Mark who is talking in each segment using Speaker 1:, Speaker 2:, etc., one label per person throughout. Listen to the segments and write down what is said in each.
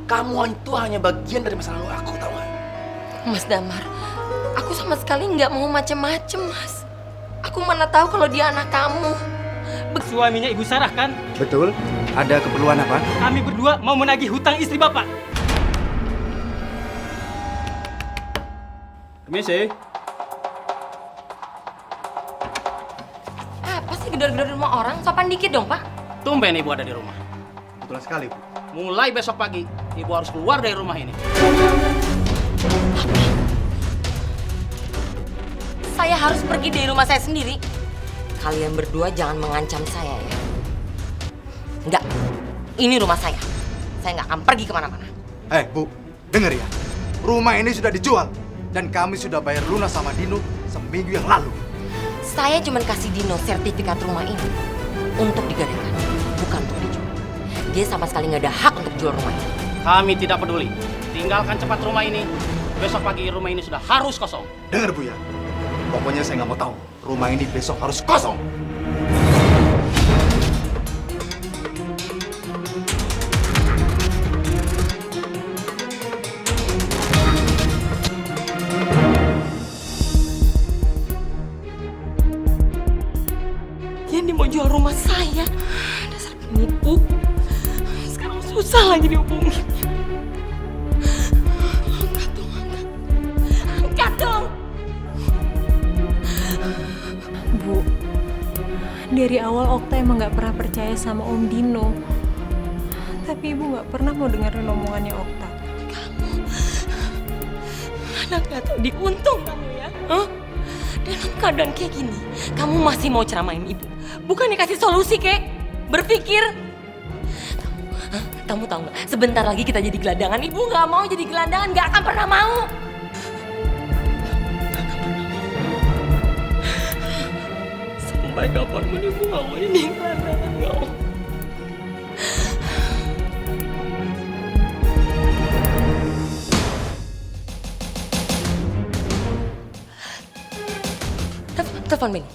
Speaker 1: Kamu itu hanya bagian dari masa lalu aku, tau gak?
Speaker 2: Mas Damar, aku sama sekali nggak mau macem-macem, Mas. Aku mana tahu kalau dia anak kamu.
Speaker 3: Suaminya Ibu Sarah kan?
Speaker 4: Betul. Ada keperluan apa?
Speaker 3: Kami berdua mau menagih hutang istri Bapak.
Speaker 4: Permisi.
Speaker 2: Apa sih gedor-gedor di rumah orang? Sopan dikit dong, Pak.
Speaker 1: Tumben Ibu ada di rumah.
Speaker 4: Betul sekali, Bu.
Speaker 1: Mulai besok pagi, Ibu harus keluar dari rumah ini.
Speaker 2: Saya harus pergi dari rumah saya sendiri. Kalian berdua jangan mengancam saya ya. Enggak, ini rumah saya. Saya nggak akan pergi kemana-mana.
Speaker 4: Bu, denger ya. Rumah ini sudah dijual. Dan kami sudah bayar lunas sama Dino seminggu yang lalu.
Speaker 2: Saya cuma kasih Dino sertifikat rumah ini untuk digadaikan, bukan untuk dijual. Dia sama sekali nggak ada hak untuk jual rumah ini.
Speaker 1: Kami tidak peduli. Tinggalkan cepat rumah ini. Besok pagi rumah ini sudah harus kosong.
Speaker 4: Dengar, Bu ya. Pokoknya saya nggak mau tahu. Rumah ini besok harus kosong.
Speaker 2: Dia mau jual rumah saya. Dasar penipu. Sekarang susah lagi dihubungi. Angkat dong, angkat. Angkat dong.
Speaker 5: Bu, dari awal Okta emang gak pernah percaya sama Om Dino. Tapi Ibu gak pernah mau dengerin omongannya Okta.
Speaker 2: Anak gak tahu diuntung kamu ya. Hah? Dalam keadaan kayak gini, kamu masih mau ceramain ibu? Bukan dikasih solusi, kek? Berpikir. Kamu tahu nggak? Sebentar lagi kita jadi gelandangan. Ibu nggak mau jadi gelandangan, nggak akan pernah mau. Sampai kapanpun ibu nggak mau jadi gelandangan, nggak mau. Telepon Benny.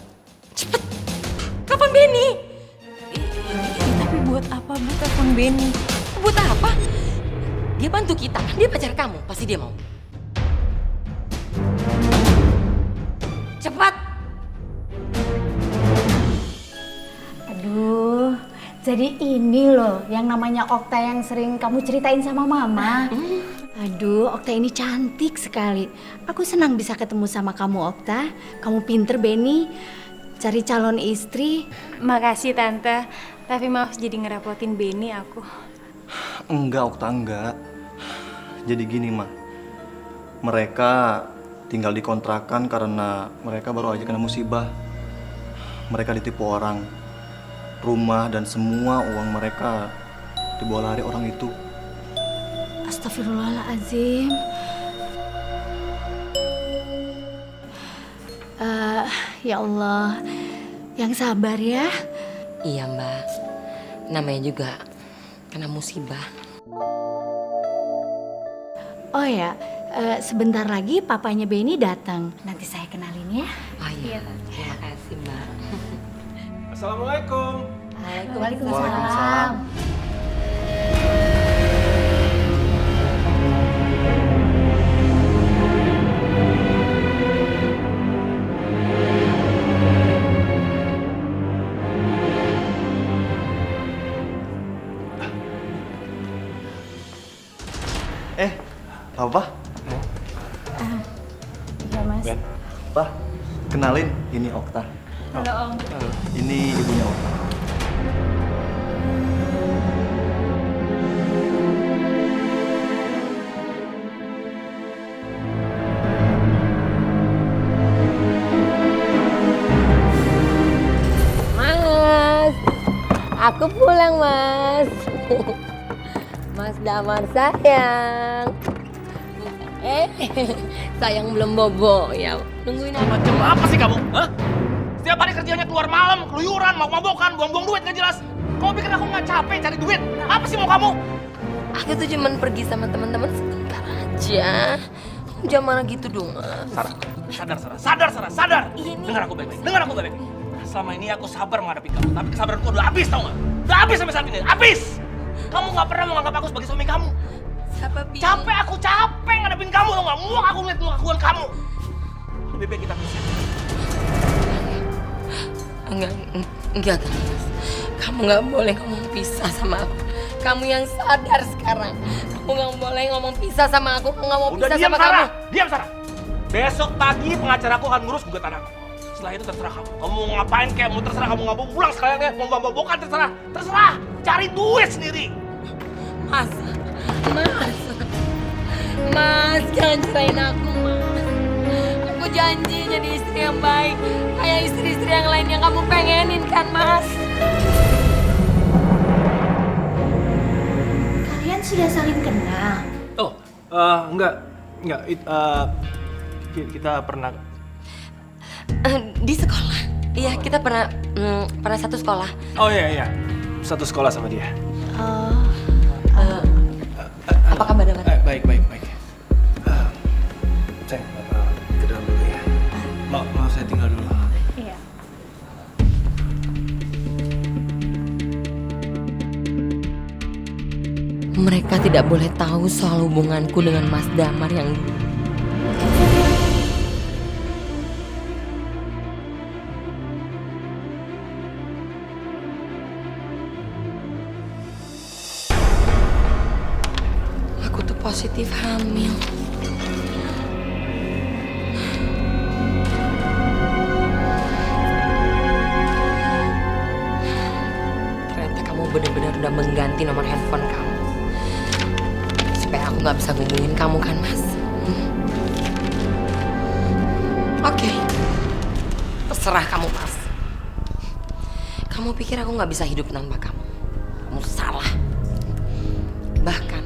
Speaker 2: Cepet. Telepon Benny.
Speaker 5: Tapi buat apa Bu telepon Benny?
Speaker 2: Buat apa? Dia bantu kita. Dia pacar kamu. Pasti dia mau. Cepat.
Speaker 6: Aduh, jadi ini loh yang namanya Okta yang sering kamu ceritain sama Mama. Aduh, Okta ini cantik sekali. Aku senang bisa ketemu sama kamu, Okta. Kamu pinter, Benny. Cari calon istri.
Speaker 5: Makasih Tante, tapi maaf jadi ngerepotin Benny aku.
Speaker 7: Enggak, Okta, enggak. Jadi gini, Ma. Mereka tinggal di kontrakan karena mereka baru aja kena musibah. Mereka ditipu orang. Rumah dan semua uang mereka dibawa lari orang itu.
Speaker 6: Astagfirullahaladzim. Ya Allah, yang sabar ya.
Speaker 2: Iya Mbak. Namanya juga kena musibah.
Speaker 6: Oh ya, sebentar lagi papanya Benny datang. Nanti saya kenalin ya.
Speaker 2: Oh iya. Terima kasih Mbak.
Speaker 3: Assalamualaikum.
Speaker 6: Waalaikumsalam.
Speaker 7: Papa?
Speaker 6: Iya Mas.
Speaker 7: Pak, kenalin, ini Okta.
Speaker 5: Halo Om.
Speaker 7: Ini ibunya Okta.
Speaker 2: Mas, aku pulang Mas. Mas Damar sayang. Sayang belum bobo ya. Nungguin apa?
Speaker 1: Macam apa sih kamu? Hah? Setiap hari kerjanya keluar malam, keluyuran, mabok-mabokan, buang-buang duit nggak jelas. Kamu pikir aku nggak capek cari duit? Apa sih mau kamu?
Speaker 2: Aku tuh cuman pergi sama teman-teman sebentar aja. Jangan marah gitu dong, Mas.
Speaker 1: Sadar.
Speaker 2: Ini.
Speaker 1: Dengar aku baik-baik. Selama ini aku sabar menghadapi kamu, tapi kesabaranku udah habis, tau nggak? Udah habis sampai saat ini, habis. Kamu nggak pernah menganggap aku sebagai suami kamu. Aku capek ngadepin kamu, lo nggak muak aku ngeliat kelakuan kamu. Lebih baik kita pisah.
Speaker 2: Enggak, Mas. Kamu nggak boleh ngomong pisah sama aku. Kamu yang sadar sekarang. Kamu nggak boleh ngomong pisah sama aku. Kamu nggak mau
Speaker 1: Udah
Speaker 2: pisah
Speaker 1: diam,
Speaker 2: sama
Speaker 1: Sarah.
Speaker 2: kamu.
Speaker 1: Diam, Sarah. Besok pagi pengacaraku akan ngurus gugatan aku. Setelah itu terserah kamu. Kamu mau ngapain kayak mau terserah. Kamu nggak mau pulang sekalian ya. Mau bawa-bawakan terserah. Terserah. Cari duit sendiri.
Speaker 2: Mas, jangan cerain aku, Mas. Aku janji jadi istri yang baik. Kayak istri-istri yang lain yang kamu pengenin kan, Mas?
Speaker 6: Kalian sudah saling kenal.
Speaker 8: Oh, enggak. Kita pernah.
Speaker 2: Di sekolah. Iya, kita pernah satu sekolah.
Speaker 8: Oh iya. Satu sekolah sama dia.
Speaker 2: Apa kabar, Mas?
Speaker 8: Baik. Sayang, Bapak ke dalam dulu ya. Mau saya tinggal dulu.
Speaker 5: Iya.
Speaker 2: Mereka tidak boleh tahu soal hubunganku dengan Mas Damar yang dulu. Aku tuh positif hamil. Ternyata kamu benar-benar udah mengganti nomor handphone kamu. Supaya aku nggak bisa hubungin kamu kan, Mas? Oke. Terserah kamu, Mas. Kamu pikir aku nggak bisa hidup tanpa kamu? Kamu salah. Bahkan,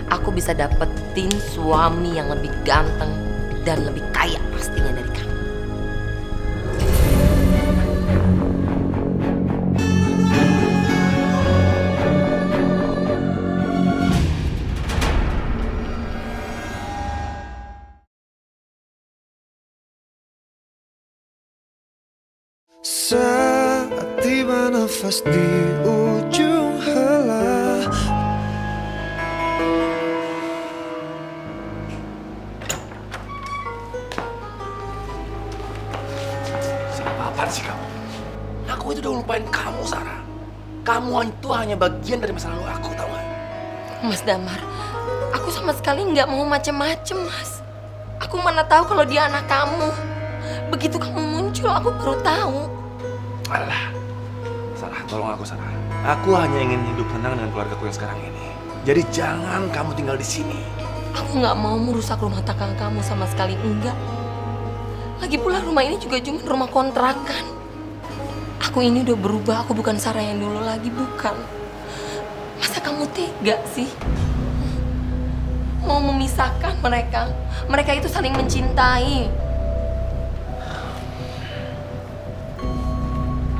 Speaker 2: aku bisa dapetin suami yang lebih ganteng dan lebih kaya pastinya dari kamu.
Speaker 9: Saat tiba nafas di ujung helah.
Speaker 1: Apaan sih kamu? Aku itu udah lupain kamu, Sarah. Kamu itu hanya bagian dari masa lalu aku, tau gak?
Speaker 2: Mas Damar, aku sama sekali nggak mau macem-macem, Mas. Aku mana tahu kalau dia anak kamu. Begitu kamu muncul, aku baru tahu.
Speaker 1: Alah, Sarah, tolong aku, Sarah. Aku hanya ingin hidup tenang dengan keluargaku yang sekarang ini. Jadi jangan kamu tinggal di sini.
Speaker 2: Aku nggak mau merusak rumah tangga kamu sama sekali, enggak. Lagi pula rumah ini juga cuma rumah kontrakan. Aku ini udah berubah, aku bukan Sarah yang dulu lagi, bukan. Masa kamu tega sih? Mau memisahkan mereka? Mereka itu saling mencintai.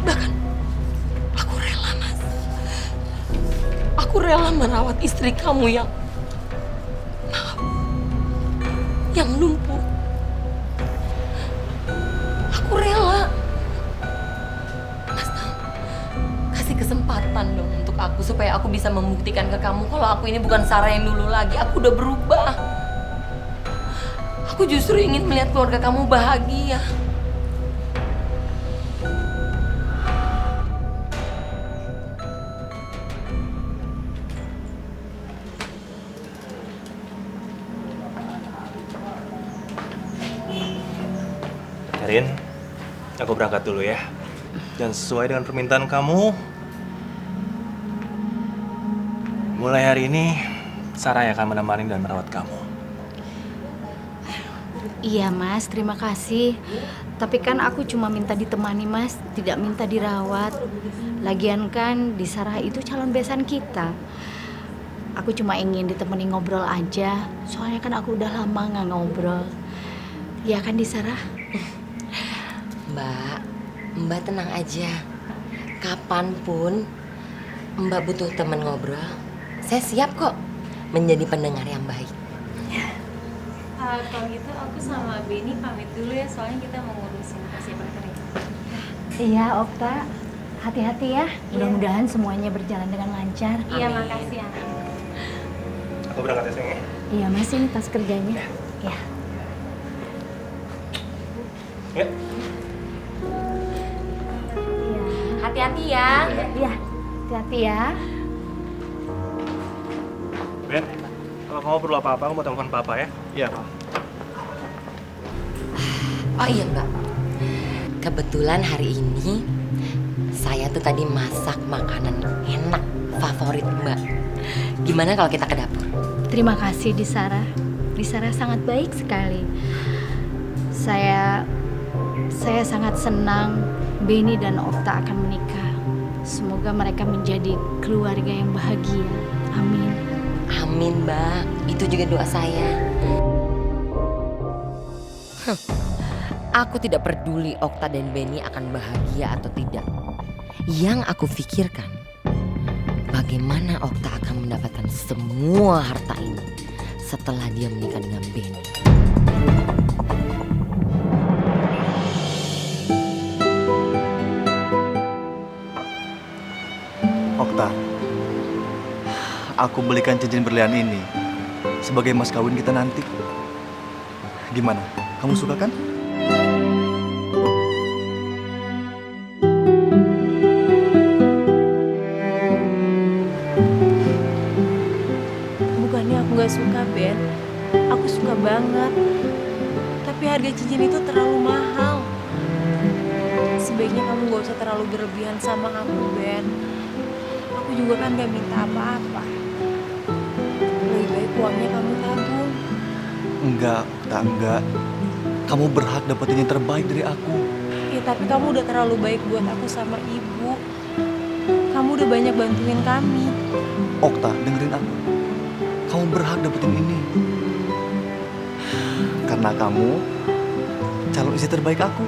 Speaker 2: Bahkan, aku rela, Mas. Aku rela merawat istri kamu yang... Maaf. Yang lumpuh. Aku rela. Mas, kasih kesempatan dong untuk aku supaya aku bisa membuktikan ke kamu kalau aku ini bukan Sarah yang dulu lagi. Aku udah berubah. Aku justru ingin melihat keluarga kamu bahagia.
Speaker 8: Karin, aku berangkat dulu ya. Dan sesuai dengan permintaan kamu, mulai hari ini Sarah yang akan menemani dan merawat kamu.
Speaker 6: Iya Mas, terima kasih. Tapi kan aku cuma minta ditemani Mas, tidak minta dirawat. Lagian kan di Sarah itu calon besan kita. Aku cuma ingin ditemani ngobrol aja. Soalnya kan aku udah lama nggak ngobrol. Ya kan di Sarah?
Speaker 2: Mbak tenang aja. Kapanpun Mbak butuh teman ngobrol, saya siap kok menjadi pendengar yang baik.
Speaker 5: Kalau gitu aku sama Benny pamit dulu ya, soalnya kita mau ngurusin persiapan pernikahan.
Speaker 6: Iya Okta, hati-hati ya. Mudah-mudahan semuanya berjalan dengan lancar.
Speaker 5: Iya, makasih ya.
Speaker 8: Aku berangkat ya sayang ya.
Speaker 6: Iya mas, ini tas kerjanya. Ya.
Speaker 8: Ya.
Speaker 2: Hati-hati ya.
Speaker 6: Iya, hati-hati ya.
Speaker 8: Ben, kalau kamu perlu apa-apa, kamu mau telepon papa ya?
Speaker 7: Iya, Pak.
Speaker 2: Oh iya Mbak, kebetulan hari ini saya tuh tadi masak makanan enak favorit Mbak. Gimana kalau kita ke dapur?
Speaker 6: Terima kasih Disara. Disara sangat baik sekali. Saya sangat senang Benny dan Okta akan menikah. Semoga mereka menjadi keluarga yang bahagia. Amin.
Speaker 2: Amin Mbak, itu juga doa saya. Aku tidak peduli Okta dan Benny akan bahagia atau tidak. Yang aku pikirkan, bagaimana Okta akan mendapatkan semua harta ini setelah dia menikah dengan Benny.
Speaker 7: Okta, aku belikan cincin berlian ini sebagai mas kawin kita nanti. Gimana? Kamu suka kan?
Speaker 5: Bukannya aku gak suka, Ben. Aku suka banget. Tapi harga cincin itu terlalu mahal. Sebaiknya kamu gak usah terlalu berlebihan sama aku, Ben. Aku juga kan gak minta apa-apa. Lebih baik uangnya kamu tabung.
Speaker 7: Enggak, Okta, enggak. Kamu berhak dapetin yang terbaik dari aku.
Speaker 5: Ya tapi kamu udah terlalu baik buat aku sama ibu. Kamu udah banyak bantuin kami.
Speaker 7: Okta, dengerin aku. Kamu berhak dapetin ini. Karena kamu calon istri terbaik aku.